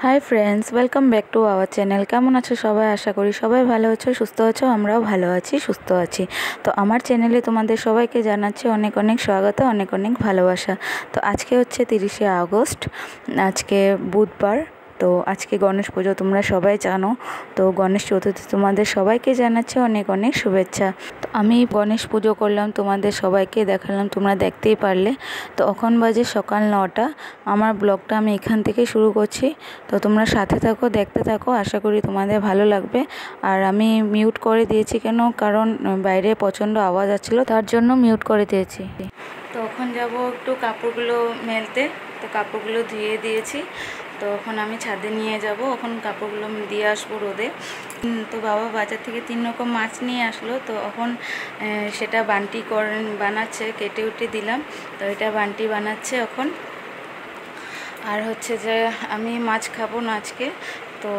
Hi friends, welcome back to our channel. কেমন আছো সবাই? আশা করি সবাই ভালো আছো, সুস্থ আছো। আমরাও ভালো আছি, সুস্থ আছি। তো আমার চ্যানেলে তোমাদের সবাইকে জানাচ্ছি অনেক অনেক স্বাগত, অনেক অনেক ভালোবাসা। তো আজকে হচ্ছে 30শে আগস্ট, আজকে বুধবার। তো আজকে গণেশ পুজো, তোমরা সবাই জানো। তো গণেশ চতুর্থী তোমাদের সবাইকে জানাচ্ছি অনেক অনেক শুভেচ্ছা। তো আমি গণেশ পুজো করলাম, তোমাদের সবাইকে দেখালাম, তোমরা দেখতেই পারলে। তো এখন বাজে সকাল 9টা। আমার ব্লগটা আমি এখান থেকে শুরু করছি। তো তোমরা সাথে থাকো, দেখতে থাকো, আশা করি তোমাদের ভালো লাগবে। আর আমি মিউট করে দিয়েছি কেন, কারণ বাইরে প্রচণ্ড আওয়াজ আসছিলো, তার জন্য মিউট করে দিয়েছি। তো এখন যাব একটু কাপড়গুলো মেলতে। তো কাপড়গুলো ধুয়ে দিয়েছি, তো এখন আমি ছাদে নিয়ে যাব, এখন কাপড়গুলো দিয়ে আসবো রোদে। তো বাবা বাজার থেকে 3 রকম মাছ নিয়ে আসলো, তো এখন সেটা বান্টি বানাচ্ছে, কেটে উঠে দিলাম। তো এটা বান্টি বানাচ্ছে এখন। আর হচ্ছে যে আমি মাছ খাবো না আজকে, তো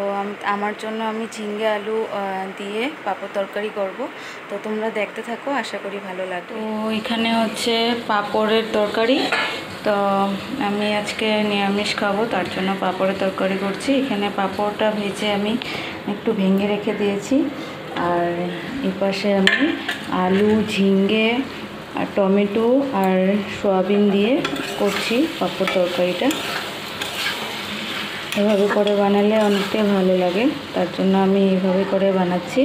আমার জন্য আমি ঝিঙ্গে আলু দিয়ে পাঁপড় তরকারি করব। তো তোমরা দেখতে থাকো, আশা করি ভালো লাগবে। তো এখানে হচ্ছে পাঁপড়ের তরকারি। তো আমি আজকে নিরামিষ খাবো, তার জন্য পাঁপড়ের তরকারি করছি। এখানে পাঁপড়টা ভেজে আমি একটু ভেঙে রেখে দিয়েছি। আর এই পাশে আমি আলু, ঝিঙ্গে আর টমেটো আর সয়াবিন দিয়ে করছি পাঁপড় তরকারিটা। এভাবে করে বানালে অনেকটাই ভালো লাগে, তার জন্য আমি এইভাবে করে বানাচ্ছি।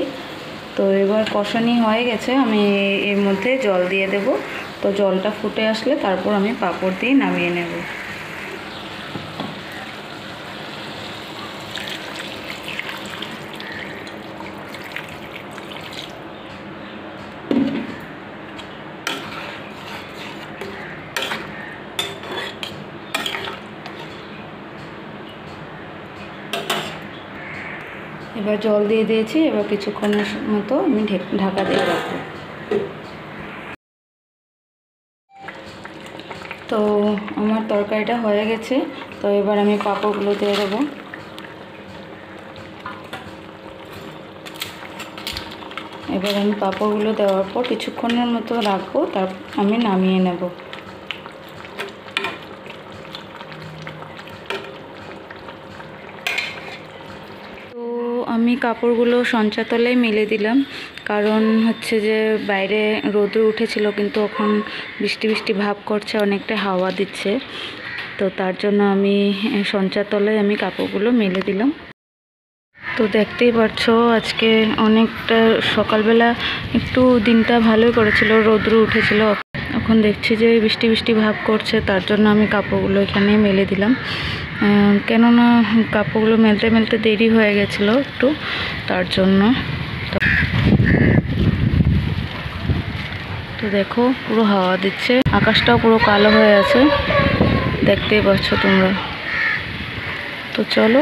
তো এবার কষানি হয়ে গেছে, আমি এর মধ্যে জল দিয়ে দেব। তো জলটা ফুটে আসলে তারপর আমি পাঁপড় দিয়ে নামিয়ে নেব। এবার জল দিয়ে দিয়েছি, এবার কিছুক্ষণের মতো আমি ঢাকা দিয়ে রাখবো। তো আমার তরকারিটা হয়ে গেছে, তো এবার আমি পাঁপড়গুলো দিয়ে দেবো। এবার আমি পাঁপড়গুলো দেওয়ার পর কিছুক্ষণের মতো রাখবো, তারপর আমি নামিয়ে নেব। আমি কাপড়গুলো সঞ্চা তলায় মেলে দিলাম, কারণ হচ্ছে যে বাইরে রোদ উঠেছিল, কিন্তু এখন বৃষ্টি বৃষ্টি ভাব করছে, অনেকটা হাওয়া দিচ্ছে। তো তার জন্য আমি সঞ্চা তলায় আমি কাপড়গুলো মেলে দিলাম। তো দেখতেই পাচ্ছো আজকে অনেকটা সকালবেলা একটু দিনটা ভালোই করেছিল, রোদ্রু উঠেছিল। এখন দেখছি যে বৃষ্টি বৃষ্টি ভাব করছে, তার জন্য আমি কাপড়গুলো এখানে মেলে দিলাম। কেননা কাপড়গুলো মেলতে মেলতে দেরি হয়ে গেছিলো একটু, তার জন্য। তো দেখো পুরো হাওয়া দিচ্ছে, আকাশটাও পুরো কালো হয়ে আছে, দেখতেই পাচ্ছ তোমরা। তো চলো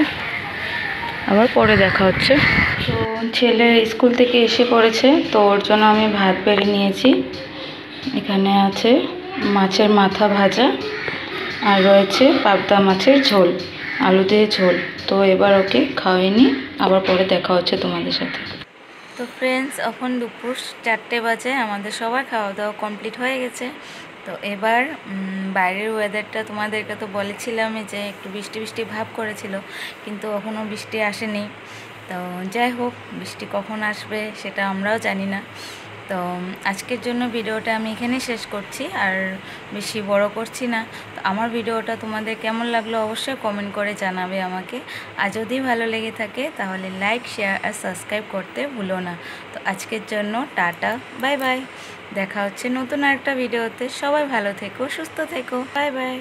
আবার পরে দেখা হচ্ছে। তো ছেলে স্কুল থেকে এসে পড়েছে, তো ওর জন্য আমি ভাত বেড়ে নিয়েছি। এখানে আছে মাছের মাথা ভাজা, আর রয়েছে পাবদা মাছের ঝোল, আলু দিয়ে ঝোল। তো এবার ওকে খাওয়াই নি, আবার পরে দেখা হচ্ছে তোমাদের সাথে। তো ফ্রেন্ডস, এখন দুপুর 4টে বাজে, আমাদের সবার খাওয়া দাওয়া কমপ্লিট হয়ে গেছে। তো এবার বাইরের ওয়েদারটা তোমাদেরকে তো বলেছিলামই যে একটু বৃষ্টি বৃষ্টি ভাব করেছিল, কিন্তু এখনও বৃষ্টি আসেনি। তো যাই হোক, বৃষ্টি কখন আসবে সেটা আমরাও জানি না। তো আজকের জন্য ভিডিওটা আমি এখানেই শেষ করছি, আর বেশি বড় করছি না। তো আমার ভিডিওটা তোমাদের কেমন লাগলো অবশ্যই কমেন্ট করে জানাবে আমাকে। আর যদি ভালো লেগে থাকে তাহলে লাইক, শেয়ার আর সাবস্ক্রাইব করতে ভুলো না। তো আজকের জন্য টাটা, বাই বাই। দেখা হচ্ছে নতুন আরেকটা ভিডিওতে। সবাই ভালো থেকো, সুস্থ থেকো, বাই বাই।